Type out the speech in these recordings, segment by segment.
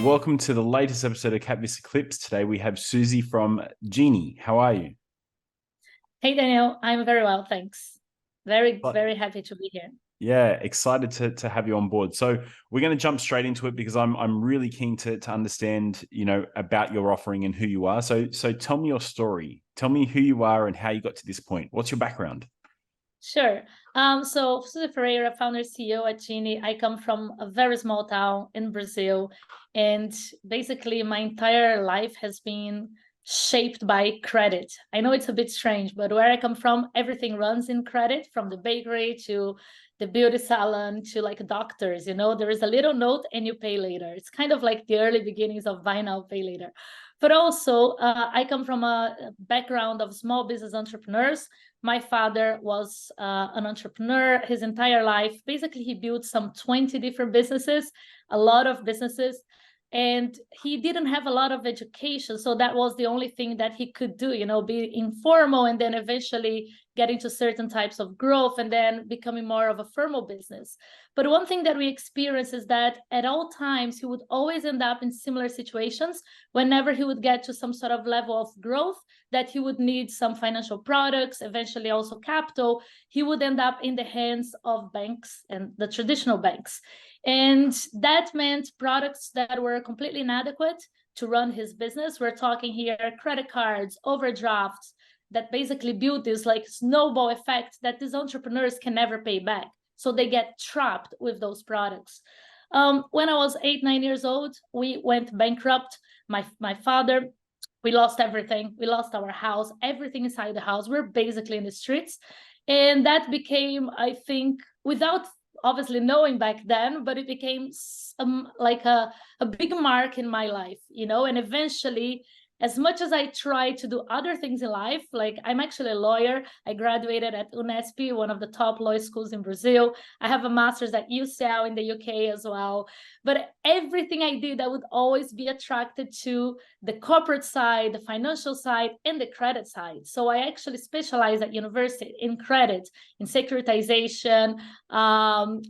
Welcome to the latest episode of KapVista Klips. Today we have Suzy from Dinie. How are you? Hey, Daniel. I'm very well, thanks. Very, But very happy to be here. yeah, excited to have you on board. So we're going to jump straight into it because I'm really keen to understand, about your offering and who you are. So tell me your story. Tell me who you are and how you got to this point. What's your background? Sure. So Suzy Ferreira, founder CEO at Dinie. I come from a very small town in Brazil, and basically my entire life has been shaped by credit. I know it's a bit strange, but where I come from, everything runs in credit, from the bakery to the beauty salon to like doctors. There is a little note and you pay later. It's kind of like the early beginnings of buy now, pay later. But also, I come from a background of small business entrepreneurs. My father was an entrepreneur his entire life. Basically, he built some 20 different businesses, a lot of businesses, and he didn't have a lot of education. So that was the only thing that he could do, be informal and then eventually get into certain types of growth and then becoming more of a formal business. But one thing that we experience is that at all times, he would always end up in similar situations whenever he would get to some sort of level of growth that he would need some financial products, eventually also capital. He would end up in the hands of banks and the traditional banks. And that meant products that were completely inadequate to run his business. We're talking here credit cards, overdrafts, that basically build this like snowball effect that these entrepreneurs can never pay back. So they get trapped with those products. When I was 8, 9 years old, we went bankrupt. My father, we lost everything. We lost our house, everything inside the house. We're basically in the streets. And that became, I think, without obviously knowing back then, but it became like a big mark in my life, and eventually, as much as I try to do other things in life, like I'm actually a lawyer. I graduated at Unesp, one of the top law schools in Brazil. I have a master's at UCL in the UK as well. But everything I did, I would always be attracted to the corporate side, the financial side, and the credit side. So I actually specialized at university in credit, in securitization,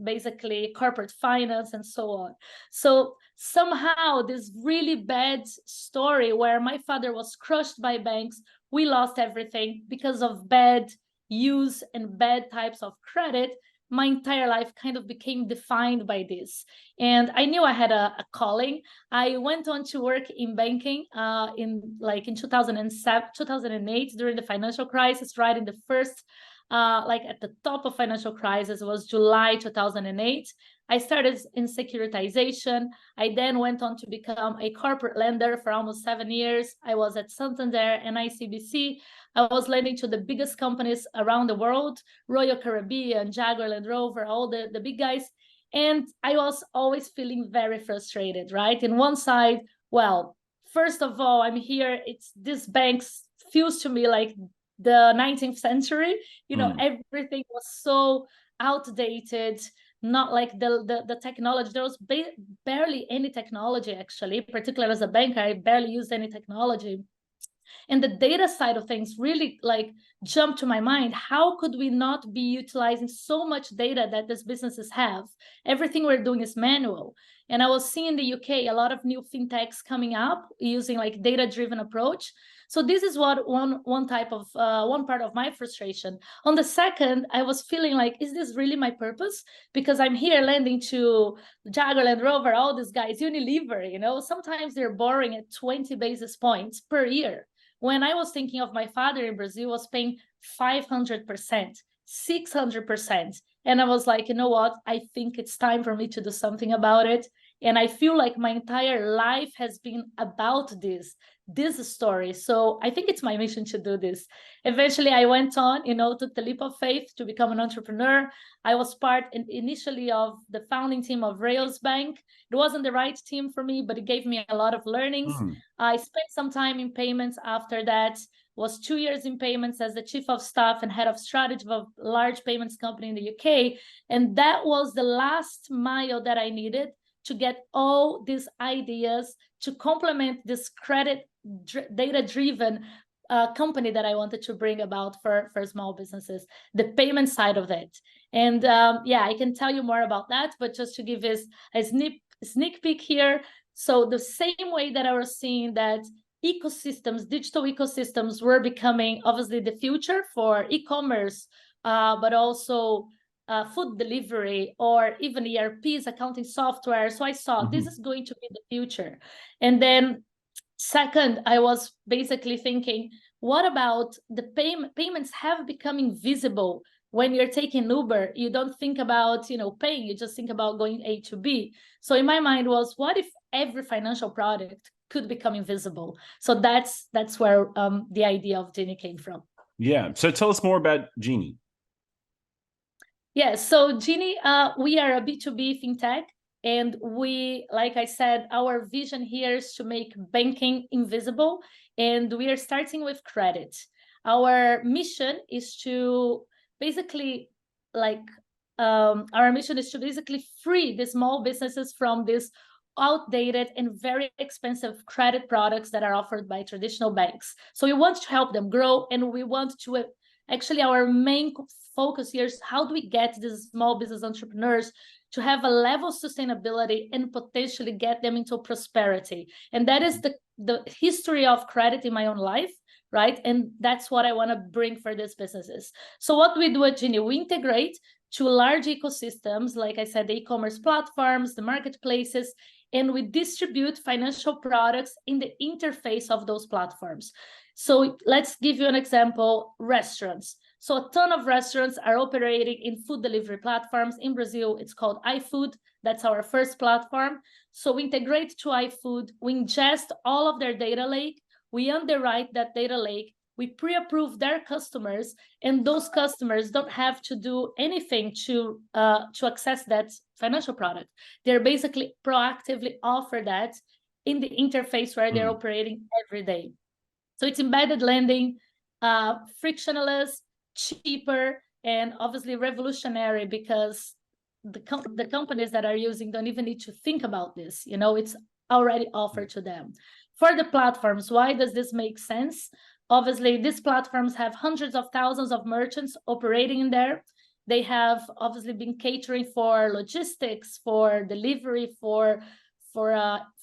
basically corporate finance, and so on. So somehow this really bad story where my father was crushed by banks, we lost everything because of bad use and bad types of credit. My entire life kind of became defined by this, and I knew I had a calling. I went on to work in banking in 2007 2008 during the financial crisis, right in the first at the top of financial crisis. Was July 2008. I started in securitization. I then went on to become a corporate lender for almost 7 years. I was at Santander and ICBC. I was lending to the biggest companies around the world, Royal Caribbean, Jaguar Land Rover, all the big guys. And I was always feeling very frustrated, right? In one side, well, first of all, I'm here. It's these banks feels to me like the 19th century. Everything was so outdated, not like the technology. There was barely any technology, actually. Particularly as a banker, I barely used any technology. And the data side of things really like jumped to my mind. How could we not be utilizing so much data that these businesses have? Everything we're doing is manual. And I was seeing in the UK a lot of new fintechs coming up using like data-driven approach. So this is what one part of my frustration. On the second, I was feeling like, is this really my purpose? Because I'm here lending to Jaguar Land Rover, all these guys, Unilever, sometimes they're borrowing at 20 basis points per year. When I was thinking of my father in Brazil was paying 500%, 600%. And I was like, you know what? I think it's time for me to do something about it. And I feel like my entire life has been about this story. So I think it's my mission to do this. Eventually, I went on, took the leap of faith to become an entrepreneur. I was part initially of the founding team of Rails Bank. It wasn't the right team for me, but it gave me a lot of learnings. I spent some time in payments after that. Was 2 years in payments as the chief of staff and head of strategy of a large payments company in the UK. And that was the last mile that I needed to get all these ideas to complement this credit data-driven company that I wanted to bring about for small businesses, the payment side of it. And I can tell you more about that, but just to give us a sneak peek here, So the same way that I was seeing that ecosystems, digital ecosystems were becoming obviously the future for e-commerce, but also food delivery or even ERPs, accounting software. So I saw this is going to be the future. And then second, I was basically thinking, what about the payments have become invisible? When you're taking Uber, you don't think about, paying, you just think about going A to B. So in my mind was, what if every financial product could become invisible? So that's where the idea of Dinie came from. Yeah. So tell us more about Dinie. Yeah, so Dinie, we are a B2B fintech. And we, like I said, our vision here is to make banking invisible. And we are starting with credit. Our mission is to basically free the small businesses from this outdated and very expensive credit products that are offered by traditional banks. So we want to help them grow, and we want to actually, our main focus here is how do we get these small business entrepreneurs to have a level of sustainability and potentially get them into prosperity. And that is the history of credit in my own life, right? And that's what I want to bring for these businesses. So what we do at Dinie, we integrate to large ecosystems, like I said, the e-commerce platforms, the marketplaces, and we distribute financial products in the interface of those platforms. So let's give you an example, restaurants. So a ton of restaurants are operating in food delivery platforms. In Brazil, it's called iFood. That's our first platform. So we integrate to iFood, we ingest all of their data lake, we underwrite that data lake, we pre-approve their customers, and those customers don't have to do anything to access that financial product. They're basically proactively offer that in the interface where they're operating every day. So it's embedded lending, frictionless, cheaper, and obviously revolutionary, because the companies that are using don't even need to think about this. It's already offered to them. For the platforms, why does this make sense? Obviously, these platforms have hundreds of thousands of merchants operating in there. They have obviously been catering for logistics, for delivery, for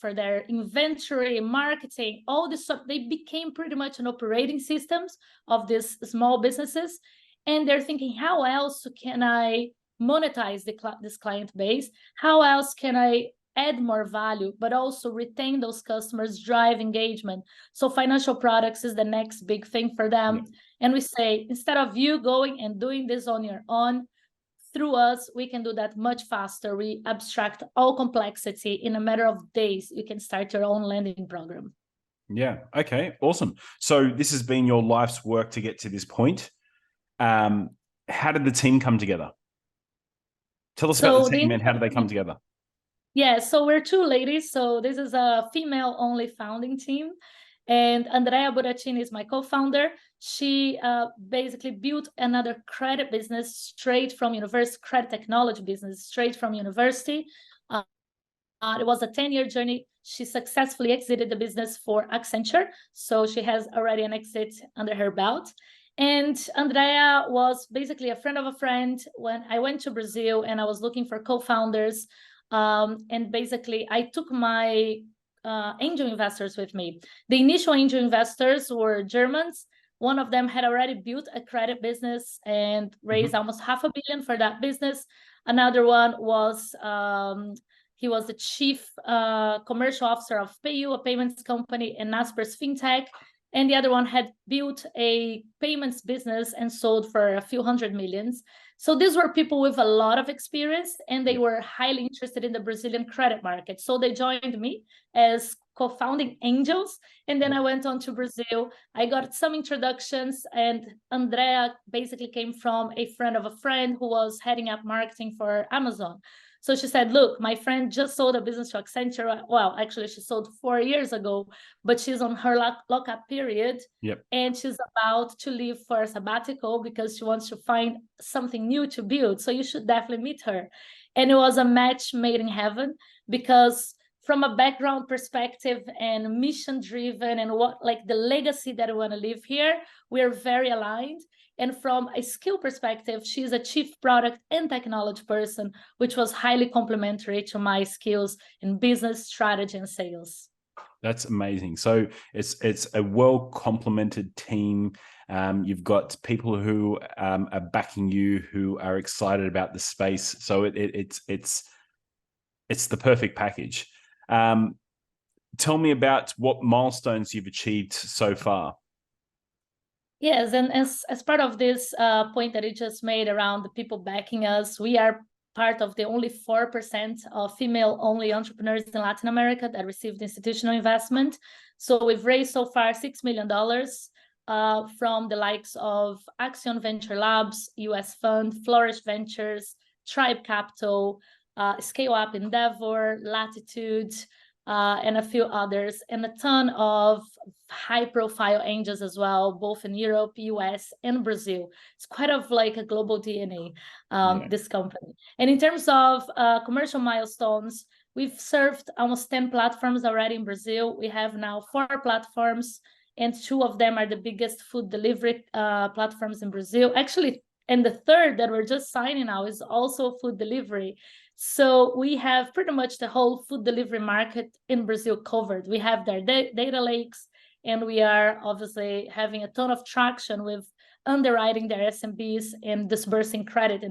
their inventory, marketing, all this stuff. They became pretty much an operating systems of these small businesses. And they're thinking, how else can I monetize this client base? How else can I add more value, but also retain those customers, drive engagement? So financial products is the next big thing for them. Yeah. And we say, instead of you going and doing this on your own, through us, we can do that much faster. We abstract all complexity in a matter of days. You can start your own lending program. Yeah. Okay. Awesome. So this has been your life's work to get to this point. How did the team come together? Tell us about the team and how did they come together? Yeah, so we're two ladies. So this is a female-only founding team. And Andrea Buraccini is my co-founder. She basically built another credit business straight from university, credit technology business straight from university. It was a 10-year journey. She successfully exited the business for Accenture. So she has already an exit under her belt. And Andrea was basically a friend of a friend when I went to Brazil and I was looking for co-founders. And basically, I took my angel investors with me. The initial angel investors were Germans. One of them had already built a credit business and raised almost $500 million for that business. Another one was, he was the chief commercial officer of PayU, a payments company, and Naspers FinTech. And the other one had built a payments business and sold for a few $100 million. So these were people with a lot of experience, and they were highly interested in the Brazilian credit market. So they joined me as co-founding angels. And then I went on to Brazil. I got some introductions, and Andrea basically came from a friend of a friend who was heading up marketing for Amazon. So she said, look, my friend just sold a business to Accenture. Well, actually, she sold 4 years ago, but she's on her lockup period. Yep. And she's about to leave for a sabbatical because she wants to find something new to build. So you should definitely meet her. And it was a match made in heaven, because from a background perspective and mission driven and what like the legacy that we want to leave here, we're very aligned. And from a skill perspective, she's a chief product and technology person, which was highly complementary to my skills in business strategy and sales. That's amazing. So it's a well complemented team. You've got people who are backing you, who are excited about the space. So it's the perfect package. Tell me about what milestones you've achieved so far. Yes, and as part of this point that you just made around the people backing us, we are part of the only 4% of female-only entrepreneurs in Latin America that received institutional investment. So we've raised so far $6 million from the likes of Axion Venture Labs, US Fund, Flourish Ventures, Tribe Capital, Scale Up Endeavor, Latitude, and a few others, and a ton of high-profile angels as well, both in Europe, US, and Brazil. It's quite of like a global DNA, this company. And in terms of commercial milestones, we've served almost 10 platforms already in Brazil. We have now 4 platforms, and 2 of them are the biggest food delivery platforms in Brazil. Actually, and the third that we're just signing now is also food delivery. So we have pretty much the whole food delivery market in Brazil covered. We have their data lakes, and we are obviously having a ton of traction with underwriting their SMBs and disbursing credit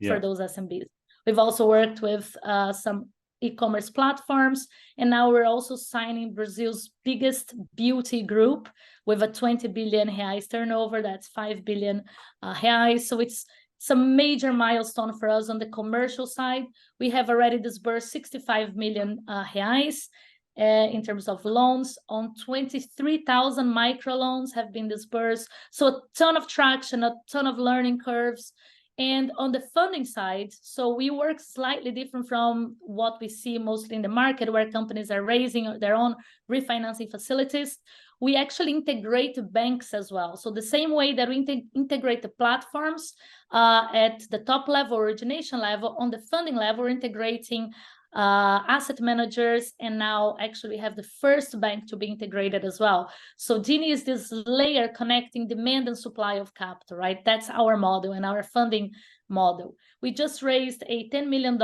for those SMBs. We've also worked with some e-commerce platforms, and now we're also signing Brazil's biggest beauty group with a 20 billion reais turnover. That's 5 billion reais. So it's a major milestone for us on the commercial side. We have already disbursed 65 million reais in terms of loans. On 23,000 microloans have been disbursed. So a ton of traction, a ton of learning curves. And on the funding side, so we work slightly different from what we see mostly in the market, where companies are raising their own refinancing facilities. We actually integrate banks as well. So the same way that we integrate the platforms at the top level, origination level, on the funding level, we're integrating asset managers, and now actually have the first bank to be integrated as well. So Dinie is this layer connecting demand and supply of capital, right? That's our model and our funding model. We just raised a $10 million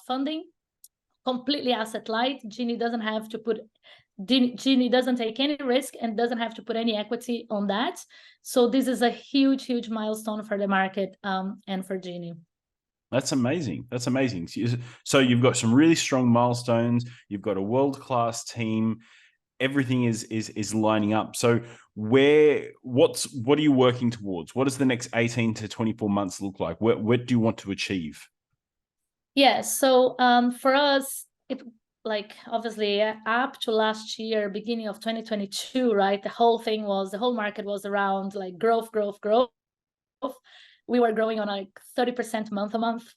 funding, completely asset light. Dinie doesn't have to put Dinie doesn't take any risk and doesn't have to put any equity on that. So this is a huge, huge milestone for the market and for Dinie. That's amazing. That's amazing. So you've got some really strong milestones. You've got a world-class team. Everything is lining up. So what are you working towards? What does the next 18 to 24 months look like? What do you want to achieve? Yeah. So for us, it like obviously up to last year, beginning of 2022, right? The whole market was around like growth. We were growing on like 30% month a month,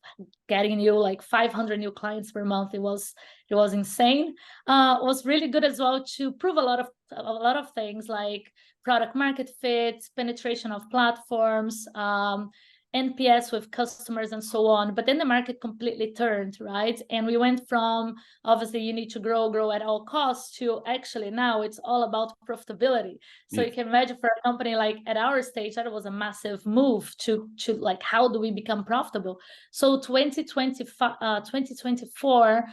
getting like 500 new clients per month. It was insane. It was really good as well to prove a lot of things like product market fit, penetration of platforms, NPS with customers, and so on. But then the market completely turned, right? And we went from obviously you need to grow at all costs to actually now it's all about profitability. So you can imagine for a company like at our stage, that was a massive move to like, how do we become profitable? So 2024,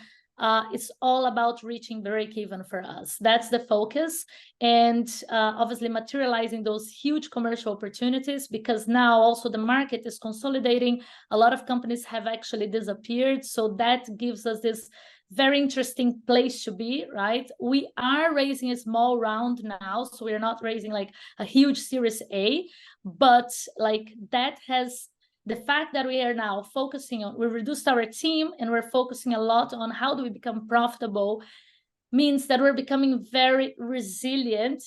it's all about reaching break-even for us. That's the focus. And obviously materializing those huge commercial opportunities, because now also the market is consolidating. A lot of companies have actually disappeared. So that gives us this very interesting place to be, right? We are raising a small round now, so we're not raising like a huge Series A, but like that has the fact that we are now focusing on, we reduced our team and we're focusing a lot on how do we become profitable, means that we're becoming very resilient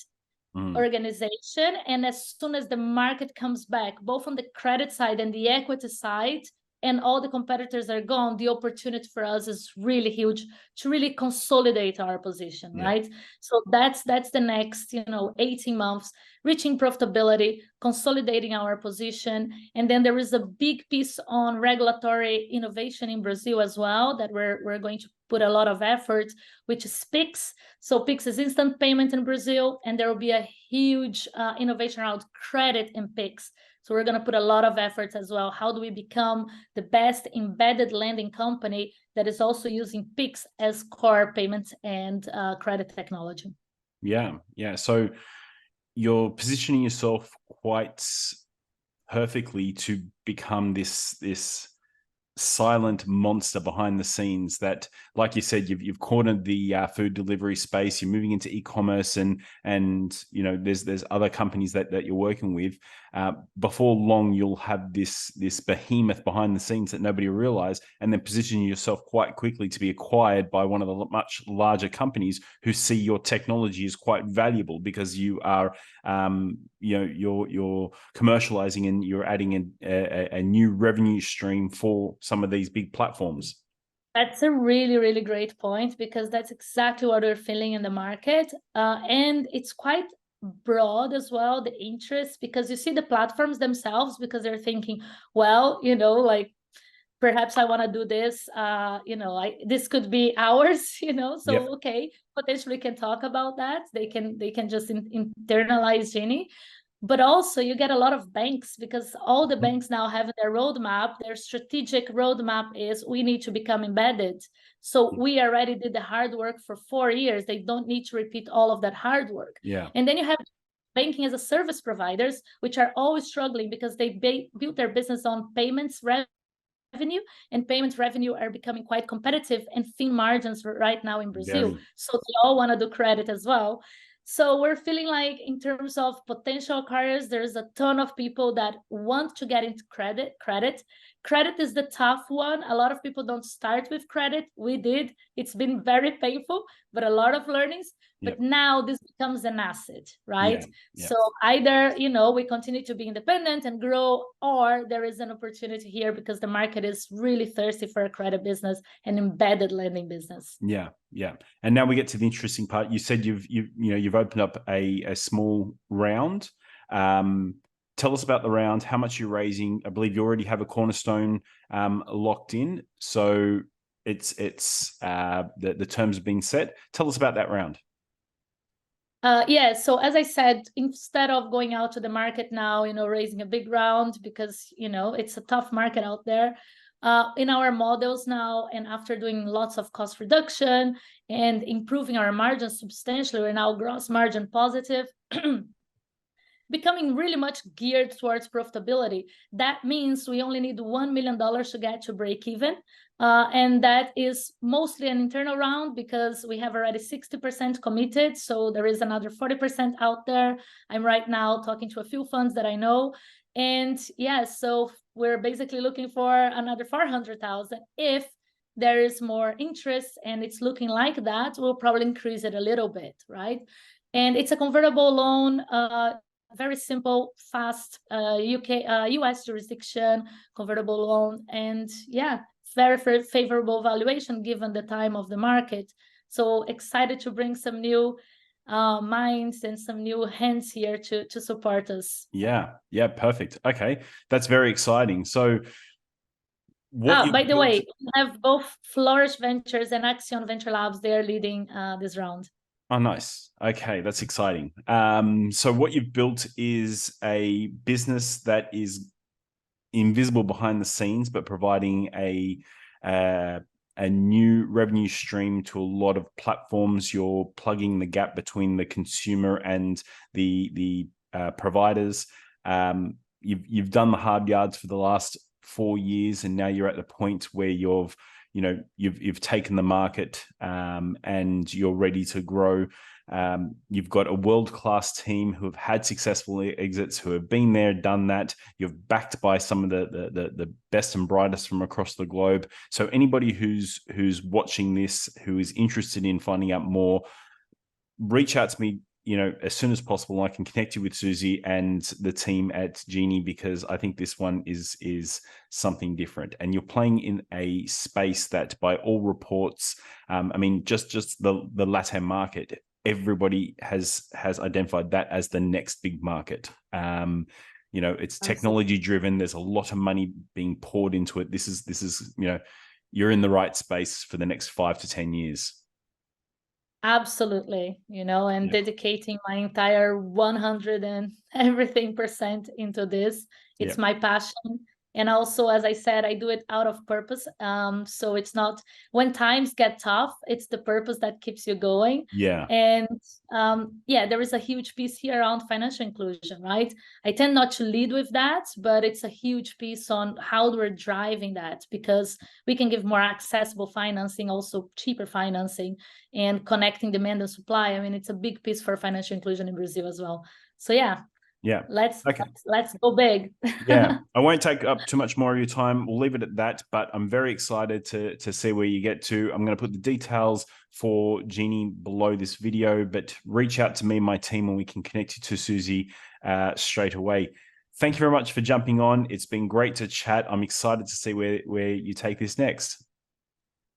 organization. And as soon as the market comes back, both on the credit side and the equity side, and all the competitors are gone, the opportunity for us is really huge to really consolidate our position, right? So that's the next, 18 months, reaching profitability, consolidating our position. And then there is a big piece on regulatory innovation in Brazil as well that we're going to put a lot of effort, which is Pix. So Pix is instant payment in Brazil, and there will be a huge innovation around credit in Pix. So we're going to put a lot of efforts as well. How do we become the best embedded lending company that is also using Pix as core payments and credit technology? Yeah. So you're positioning yourself quite perfectly to become this silent monster behind the scenes that, like you said, you've cornered the food delivery space. You're moving into e-commerce, and there's other companies that you're working with. Before long, you'll have this behemoth behind the scenes that nobody will realize, and then position yourself quite quickly to be acquired by one of the much larger companies who see your technology as quite valuable because you are you're commercializing and you're adding a new revenue stream for some of these big platforms. That's a really, really great point, because that's exactly what we're feeling in the market. And it's quite broad as well, the interest, because you see the platforms themselves, because they're thinking, well, like, perhaps I want to do this, this could be ours, so Yep. okay, potentially can talk about that. They can just internalize Dinie. But also you get a lot of banks, because all the banks now have their roadmap. Their strategic roadmap is, we need to become embedded. So we already did the hard work for 4 years. They don't need to repeat all of that hard work. Yeah. And then you have banking as a service providers, which are always struggling because they built their business on payments revenue, and payments revenue are becoming quite competitive and thin margins right now in Brazil. So they all want to do credit as well. So we're feeling like, in terms of potential acquirers, there's a ton of people that want to get into credit. Credit is the tough one. A lot of people don't start with credit. We did. It's been very painful, but a lot of learnings. But now this becomes an asset, right? So either, we continue to be independent and grow, or there is an opportunity here because the market is really thirsty for a credit business and embedded lending business. Yeah. And now we get to the interesting part. You said you've opened up a small round. Tell us about the round, how much you're raising. I believe you already have a cornerstone locked in. So it's the terms are being set. Tell us about that round. So as I said, instead of going out to the market now, raising a big round, because, it's a tough market out there, in our models now, and after doing lots of cost reduction and improving our margins substantially, we're now gross margin positive, becoming really much geared towards profitability. That means we only need $1 million to get to break even. And that is mostly an internal round, because we have already 60% committed. So there is another 40% out there. I'm right now talking to a few funds that I know. And so we're basically looking for another 400,000. If there is more interest and it's looking like that, we'll probably increase it a little bit, right? And it's a convertible loan, very simple, fast, US jurisdiction, convertible loan, and very favorable valuation given the time of the market. So excited to bring some new minds and some new hands here to support us. Yeah, perfect. Okay, that's very exciting. So by the way, we have both Flourish Ventures and Axion Venture Labs. They're leading this round. Oh, nice. Okay, that's exciting. So what you've built is a business that is invisible behind the scenes, but providing a new revenue stream to a lot of platforms. You're plugging the gap between the consumer and the providers. You've done the hard yards for the last 4 years, and now you're at the point where you've taken the market and you're ready to grow. You've got a world-class team who have had successful exits, who have been there, done that. You're backed by some of the best and brightest from across the globe. So anybody who's watching this, who is interested in finding out more, reach out to me, as soon as possible, I can connect you with Suzy and the team at Dinie, because I think this one is something different. And you're playing in a space that, by all reports, I mean, just the LATAM market, everybody has identified that as the next big market. It's technology driven. There's a lot of money being poured into it. This is you're in the right space for the next 5 to 10 years. Absolutely, and dedicating my entire 100 and everything percent into this. It's my passion. And also, as I said, I do it out of purpose. So it's not, when times get tough, it's the purpose that keeps you going. Yeah. And there is a huge piece here around financial inclusion, right? I tend not to lead with that, but it's a huge piece on how we're driving that, because we can give more accessible financing, also cheaper financing, and connecting demand and supply. I mean, it's a big piece for financial inclusion in Brazil as well. So let's go big. Yeah, I won't take up too much more of your time. We'll leave it at that, but I'm very excited to see where you get to. I'm going to put the details for Dinie below this video, but reach out to me and my team and we can connect you to Suzy straight away. Thank you very much for jumping on. It's been great to chat. I'm excited to see where you take this next.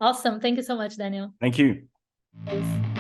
Awesome. Thank you so much, Daniel. Thank you. Yes.